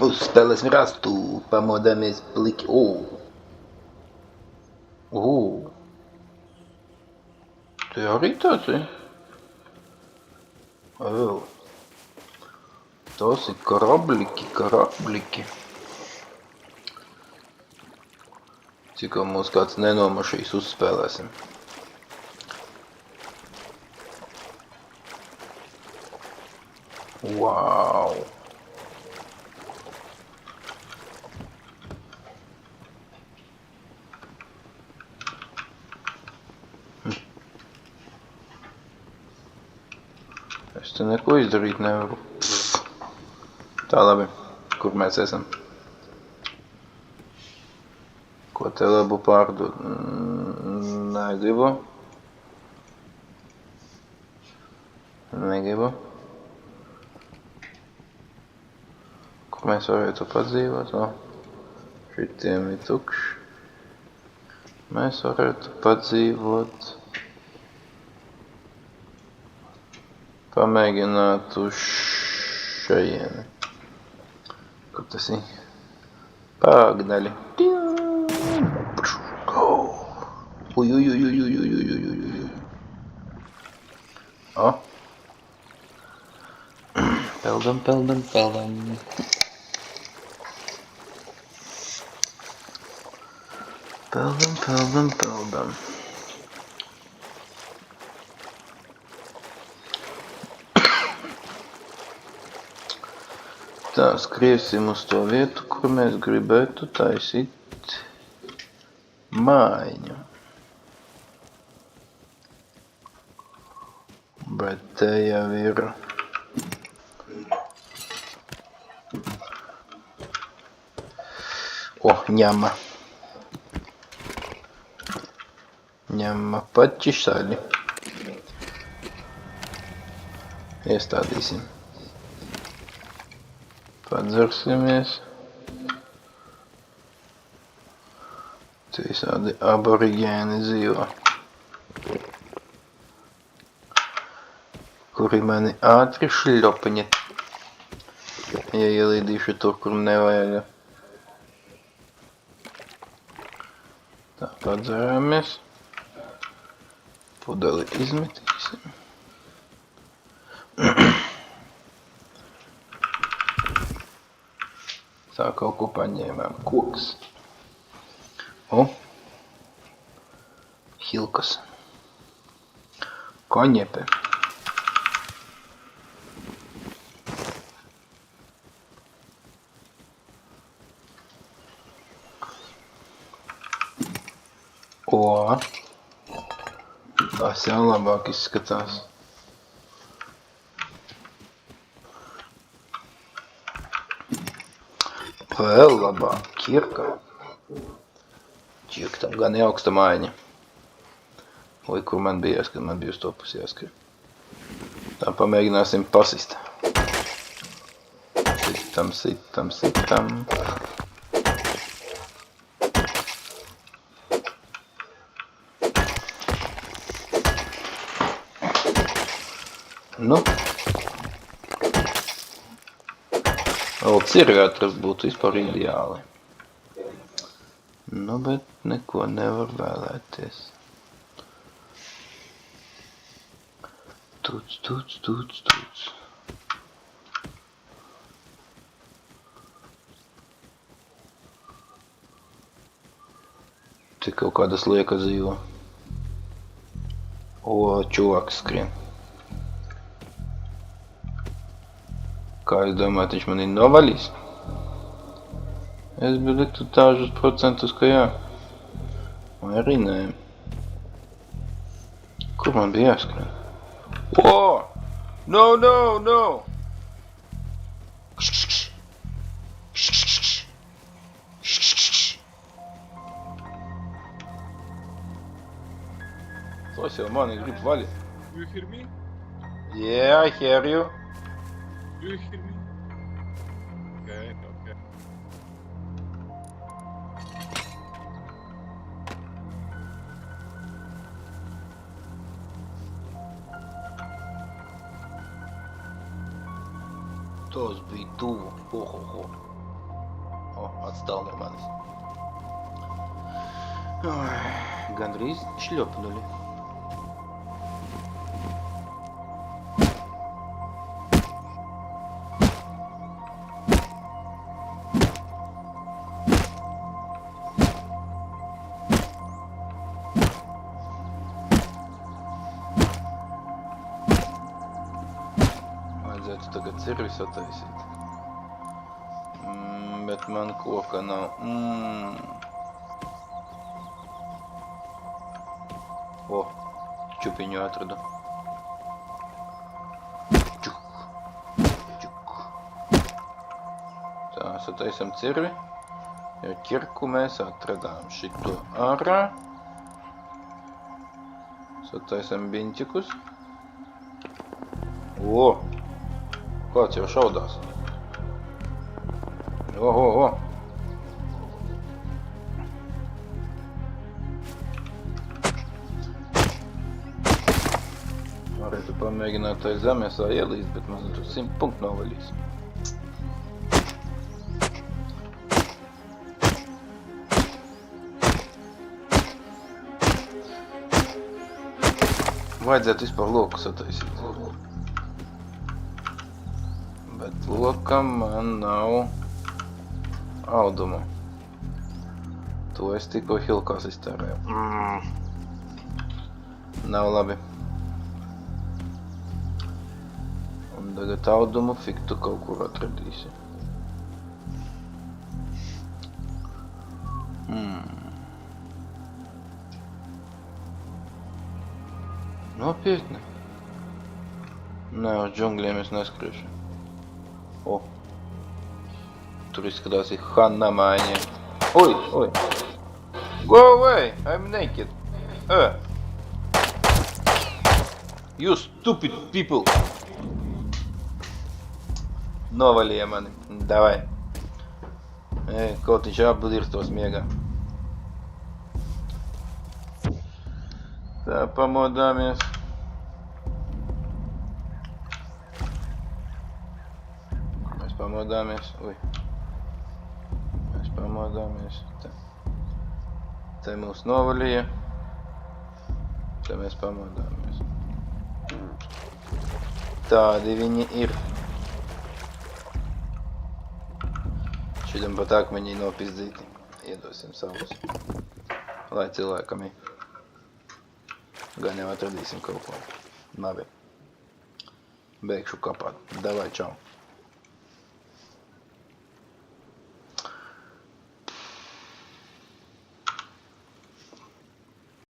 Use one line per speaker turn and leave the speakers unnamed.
Os pelas rastu, pamodames plik. Tu arī tāds, Tas ir karabliki. Cik jau mūs kāds nenomašīs uzspēlēsim. Wow! Es te neko izdarīt nevaru. Tā labi, kur mēs esam? Ko te labu pārdod? Negribu. Kur mēs varētu padzīvot? Šitiem ir tukšs. Mēs varētu padzīvot. Pamēģināt uz šajieni. Kur tas ir? Pāgdaļi. Peldam. Peldam. Tā, skriesim uz to vietu, kur mēs gribētu taisīt mājiņu. Bet te jau ir ņama. Ņama pači saļi. Iestādīsim. Padzersimies. Te visādi aborigēni dzīvo. Kuri mani ātri šļopiņi. Ja ielīdīšu tur, kur nevajag. Tā, padzeramies. Pudeli izmetīsim. Tā kaut ko paņēmām. Koks. Hilkas. Koņepe. Tas jau labāk izskatās. Vēl labāk, ķirka. Ķirktam gan augsta mājiņa. Oi, kur man bija jāskat, man bija uz to pusi jāskat. Tā, pamēģināsim pasist. Sitam. Nu. Vēl cirvētras būtu vispār ideāli. Nu, bet neko nevar vēlēties. Tuc. Te kaut kādas liekas dzīvo. Čuvaks skrien. Kā es domāju, viņš mani novaļīs? Es biju liktu tāžus procentus, ka jā. Vai arī nē. Kur man bija jāskrien? No! Tas jau mani grib vaļīt.
Do you hear me?
Yeah, I hear you.
Do you hear me? Okay.
Tas bija tuvu. O, atstāl no manis. Gandrīz šļopnuli. Vajadzētu tagad cirvis attaisīt. Bet man koka nav. O, čupiņu atradu. Čuk. Čuk. Tā, sataisam cirvi. Jo ķirku mēs atradām šito ārā. Sataisam biņķikus. O! Kāds jau šaudās. O. Varētu pamēģināt tai zemesā ielīst, bet man tur 100 punktu novaļīs. Vajadzētu vispār loku sataisīt. Bet lokam man nav audumu. To es tikko hilkās iztērēju. Nav labi. Un tagad audumu fiktu kaut kur atradīsi. Nopietni? Nē, uz džungļiem es neskriešu. O. Tur izskatās ir Hanna mājiņa. Oi! Go away! I'm naked! You stupid people! Novalīja mani. Davai. Kaut viņš apblirstos miegā. Tā, pamodāmies. Mēs pamodāmies. Ui. Mēs pamodāmies. Te mūs novalīja. Te mēs pamodāmies. Tādi viņi ir. Šitam pat akmeņi nopizdīti. Iedosim savus. Lai cilvēkam ir. Gan jau atradīsim kaut ko. Labi. Beigšu kapāt. Davai, čau.